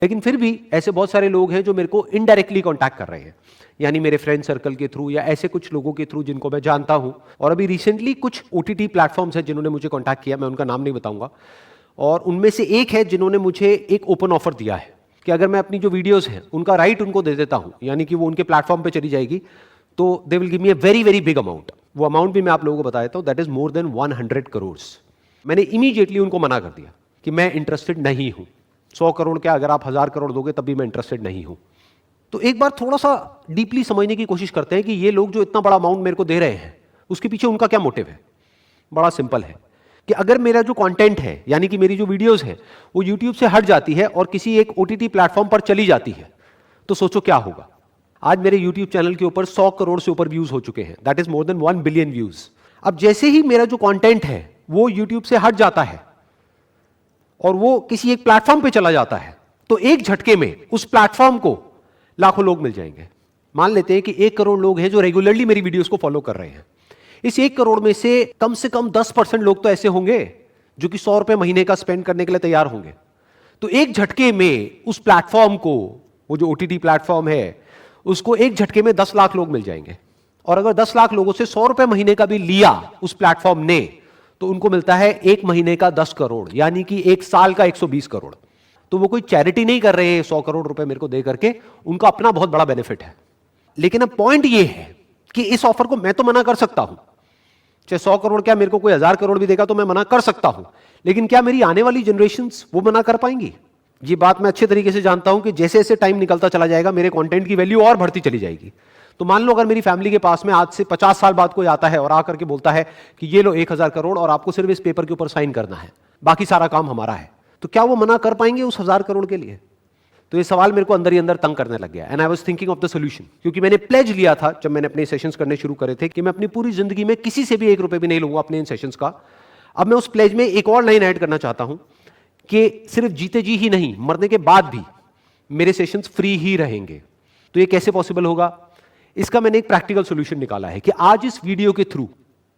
लेकिन फिर भी ऐसे बहुत सारे लोग हैं जो मेरे को इनडायरेक्टली कांटेक्ट कर रहे हैं, यानी मेरे फ्रेंड सर्कल के थ्रू या ऐसे कुछ लोगों के थ्रू जिनको मैं जानता हूं। और अभी रिसेंटली कुछ OTT प्लेटफॉर्म्स हैं जिन्होंने मुझे कांटेक्ट किया, मैं उनका नाम नहीं बताऊंगा, और उनमें से एक है जिन्होंने मुझे एक ओपन ऑफर दिया है कि अगर मैं अपनी जो वीडियोस हैं उनका राइट उनको दे देता हूं, यानी कि वो उनके प्लेटफॉर्म पे चली जाएगी, तो they will give me a very very big amount. वो अमाउंट भी मैं आप लोगों को बता देता हूं, that is more than 100 crore. मैंने इमीडिएटली उनको मना कर दिया कि मैं इंटरेस्टेड नहीं हूं। 100 करोड़ क्या, अगर आप 1000 करोड़ दोगे तब भी मैं इंटरेस्टेड नहीं हूं। तो एक बार थोड़ा सा डीपली समझने की कोशिश करते हैं कि ये लोग जो इतना बड़ा अमाउंट मेरे को दे रहे हैं उसके पीछे उनका क्या मोटिव है। बड़ा सिंपल है कि अगर मेरा जो कंटेंट है, यानी कि मेरी जो वीडियोस है, वो यूट्यूब से हट जाती है और किसी एक OTT प्लेटफॉर्म पर चली जाती है, तो सोचो क्या होगा। आज मेरे यूट्यूब चैनल के ऊपर 100 करोड़ से ऊपर व्यूज हो चुके हैं, that is more than 1 billion views. अब जैसे ही मेरा जो कंटेंट है वो यूट्यूब से हट जाता है और वो किसी एक प्लेटफॉर्म पे चला जाता है, तो एक झटके में उस प्लेटफॉर्म को लाखों लोग मिल जाएंगे। मान लेते हैं कि 1 करोड़ लोग हैं जो रेगुलरली मेरी वीडियोस को फॉलो कर रहे हैं। इस 1 करोड़ में से कम 10% लोग तो ऐसे होंगे जो कि 100 रुपए महीने का स्पेंड करने के लिए तैयार होंगे। तो एक झटके में उस प्लेटफॉर्म को, वो जो OTT प्लेटफॉर्म है, उसको एक झटके में 10 लाख लोग मिल जाएंगे। और अगर 10 लाख लोगों से 100 रुपए महीने का भी लिया उस प्लेटफॉर्म ने, तो उनको मिलता है एक महीने का 10 करोड़, यानी कि एक साल का 120 करोड़। तो वो कोई चैरिटी नहीं कर रहे हैं 100 करोड़ रुपए मेरे को दे करके, उनका अपना बहुत बड़ा बेनिफिट है। लेकिन अब पॉइंट ये है कि इस ऑफर को मैं तो मना कर सकता हूं, चाहे 100 करोड़ क्या, मेरे को कोई 1000 करोड़ भी देगा तो मैं मना कर सकता हूं, लेकिन क्या मेरी आने वाली जनरेशंस वो मना कर पाएंगी? ये बात मैं अच्छे तरीके से जानता हूं कि जैसे जैसे टाइम निकलता चला जाएगा मेरे कंटेंट की वैल्यू और बढ़ती चली जाएगी। तो मान लो अगर मेरी फैमिली के पास में आज से 50 साल बाद कोई आता है और आकर के बोलता है कि ये लो 1000 करोड़ और आपको सिर्फ इस पेपर के ऊपर साइन करना है, बाकी सारा काम हमारा है, तो क्या वो मना कर पाएंगे उस 1000 करोड़ के लिए? तो ये सवाल मेरे को अंदर ही अंदर तंग करने लग गया। And I was thinking of the solution, क्योंकि मैंने प्लेज लिया था जब मैंने अपने सेशंस करने शुरू करे थे कि मैं अपनी पूरी जिंदगी में किसी से भी 1 रुपए भी नहीं लूंगा अपने इन सेशंस का। अब मैं उस प्लेज में एक और लाइन ऐड करना चाहता हूं कि सिर्फ जीते जी ही नहीं, मरने के बाद भी मेरे सेशंस फ्री ही रहेंगे। तो ये कैसे पॉसिबल होगा? इसका मैंने एक प्रैक्टिकल सॉल्यूशन निकाला है कि आज इस वीडियो के थ्रू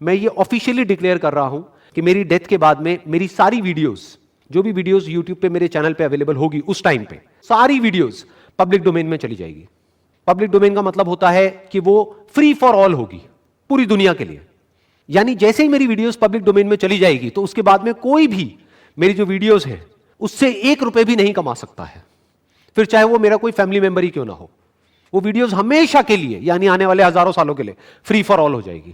मैं ये ऑफिशियली डिक्लेयर कर रहा हूं कि मेरी डेथ के बाद में मेरी सारी वीडियोस, जो भी वीडियोस यूट्यूब पे मेरे चैनल पे अवेलेबल होगी उस टाइम पे, सारी वीडियोस पब्लिक डोमेन में चली जाएगी। पब्लिक डोमेन का मतलब होता है कि वो फ्री फॉर ऑल होगी, पूरी दुनिया के लिए। यानी जैसे ही मेरी वीडियोस पब्लिक डोमेन में चली जाएगी तो उसके बाद में कोई भी मेरी जो वीडियोस है उससे 1 रुपए भी नहीं कमा सकता है, फिर चाहे वो मेरा कोई फैमिली मेंबर ही क्यों ना हो। वो वीडियोस हमेशा के लिए, यानी आने वाले हजारों सालों के लिए फ्री फॉर ऑल हो जाएगी।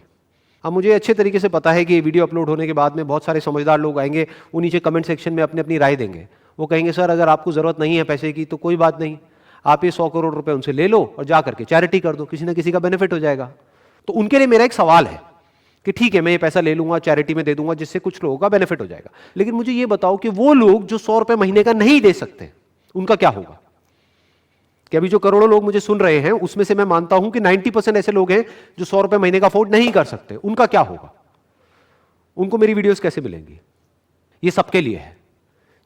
अब मुझे अच्छे तरीके से पता है कि ये वीडियो अपलोड होने के बाद में बहुत सारे समझदार लोग आएंगे, वो नीचे कमेंट सेक्शन में अपनी अपनी राय देंगे। वो कहेंगे सर अगर आपको जरूरत नहीं है पैसे की तो कोई बात नहीं, आप ये 100 करोड़ रुपए उनसे ले लो और जा करके चैरिटी कर दो, किसी ना किसी का बेनिफिट हो जाएगा। तो उनके लिए मेरा एक सवाल है कि ठीक है मैं ये पैसा ले लूंगा, चैरिटी में दे दूंगा, जिससे कुछ लोगों का बेनिफिट हो जाएगा। लेकिन मुझे ये बताओ कि वो लोग जो 100 रुपए महीने का नहीं दे सकते, उनका क्या होगा? कि अभी जो करोड़ों लोग मुझे सुन रहे हैं उसमें से मैं मानता हूं कि 90% ऐसे लोग हैं जो 100 रुपए महीने का अफोर्ड नहीं कर सकते, उनका क्या होगा? उनको मेरी वीडियोस कैसे मिलेंगी? ये सबके लिए है,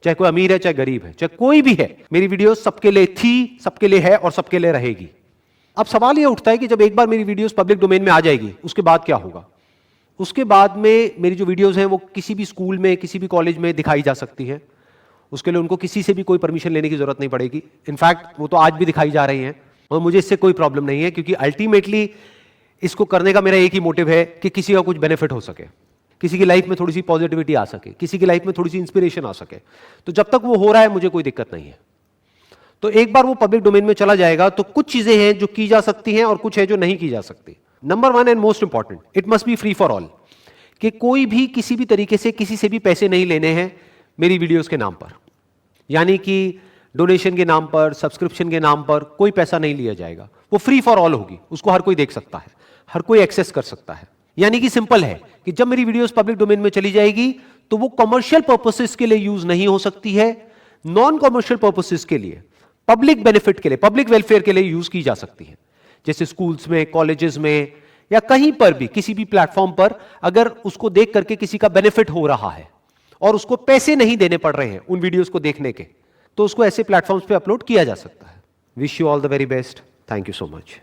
चाहे कोई अमीर है चाहे गरीब है, चाहे कोई भी है, मेरी वीडियोस सबके लिए थी, सबके लिए है और सबके लिए रहेगी। अब सवाल यह उठता है कि जब एक बार मेरी वीडियोस पब्लिक डोमेन में आ जाएगी उसके बाद क्या होगा? उसके बाद में मेरी जो वीडियोस हैं वो किसी भी स्कूल में, किसी भी कॉलेज में दिखाई जा सकती है। उसके लिए उनको किसी से भी कोई परमिशन लेने की जरूरत नहीं पड़ेगी। इनफैक्ट वो तो आज भी दिखाई जा रही हैं और मुझे इससे कोई प्रॉब्लम नहीं है, क्योंकि अल्टीमेटली इसको करने का मेरा एक ही मोटिव है कि किसी का कुछ बेनिफिट हो सके, किसी की लाइफ में थोड़ी सी पॉजिटिविटी आ सके, किसी की लाइफ में थोड़ी सी इंस्पिरेशन आ सके। तो जब तक वो हो रहा है मुझे कोई दिक्कत नहीं है। तो एक बार वो पब्लिक डोमेन में चला जाएगा तो कुछ चीजें हैं जो की जा सकती हैं और कुछ है जो नहीं की जा सकती। Number 1 and most important, it must be free for all, कि कोई भी किसी भी तरीके से किसी से भी पैसे नहीं लेने हैं मेरी वीडियोस के नाम पर। यानी कि डोनेशन के नाम पर, सब्सक्रिप्शन के नाम पर कोई पैसा नहीं लिया जाएगा। वो फ्री फॉर ऑल होगी, उसको हर कोई देख सकता है, हर कोई एक्सेस कर सकता है। यानी कि सिंपल है कि जब मेरी वीडियोस पब्लिक डोमेन में चली जाएगी तो वो कमर्शियल पर्पसेस के लिए यूज नहीं हो सकती है, नॉन कमर्शियल पर्पसेस के लिए, पब्लिक बेनिफिट के लिए, पब्लिक वेलफेयर के लिए यूज की जा सकती है। जैसे स्कूल्स में, कॉलेजेस में या कहीं पर भी, किसी भी प्लेटफॉर्म पर अगर उसको देख करके किसी का बेनिफिट हो रहा है और उसको पैसे नहीं देने पड़ रहे हैं उन वीडियोस को देखने के, तो उसको ऐसे प्लेटफॉर्म्स पे अपलोड किया जा सकता है। Wish you all the very best. Thank you so much.